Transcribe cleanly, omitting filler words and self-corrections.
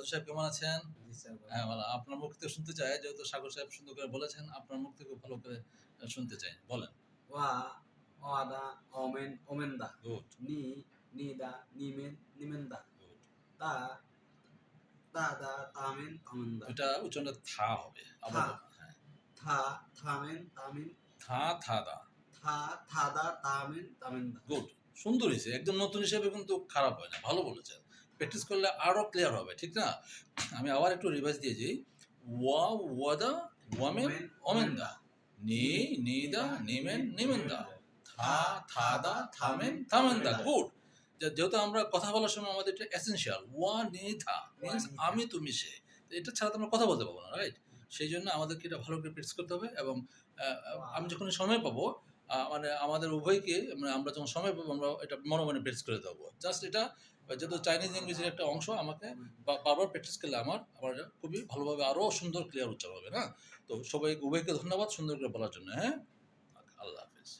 রাজু সাহেব কেমন আছেন? জি স্যার ভালো। হ্যাঁ, ভালো। আপনার মুখ থেকে শুনতে চাই, যেহেতু সাগর সাহেব সুন্দর করে বলেছেন, আপনার মুখ থেকে ভালো করে শুনতে চাই। বলেন। ওয়া, অদা, অমেন, ওমেনদা। গুড, নি, নিদা, নিমেন, নিমেনদা। গুড। তা, তাদা, তামেন, তামেনদা। ওইটা উচ্চারণটা থা হবে। আবার থা, বলুন। হ্যাঁ। থা, থামেন, তামিন। থা, থা, দা। থা, থাদা, তামেন, তামেনদা। গুড। সুন্দর হইছে। একদম নতুন হিসেবে কিন্তু খারাপ হয় না। ভালো বলেছেন। প্র্যাকটিস করলে আরো ক্লিয়ার হবে। ঠিক না? আমি আবার একটু রিভাইজ দিয়ে যাই। ওয়া, ওয়াদা, ওয়ামেন, ওমেন, ওমেনদা। ওমেনদা। নি, নি, নিদা, নিদা, নিমেন, নিমেন, নিমেনদা। নিমেনদা। থা, থা, থাদা, থাদা, থামেন, থামেন, থামেনদা। থামেনদা। গুড। যেহেতু আমরা কথা বলার সময় আমাদের এটা এসেনশিয়াল। ওয়া, নি, থা ওয়া, মিনস নিদা। আমি, তুমি, সে। তো এটা ছাড়া তো আমরা কথা বলতে পারবো না, রাইট? সেইজন্য আমাদেরকে এটা ভালো করে প্র্যাকটিস করতে হবে এবং ওয়া, আমি যখনই সময় পাবো মানে আমাদের উভয়কে মানে আমরা যখন সময় পাবো আমরা এটা মনে মনে প্র্যাকটিস করে দেবো। জাস্ট এটা যেহেতু চাইনিজ ইংলিশের একটা অংশ আমাকে বারবার প্র্যাকটিস করলে আমার এটা খুবই ভালোভাবে আরও সুন্দর ক্লিয়ার উচ্চারণ হবে না? তো সবাই উভয়কে ধন্যবাদ সুন্দর করে বলার জন্য, হ্যাঁ? আল্লাহ হাফেজ।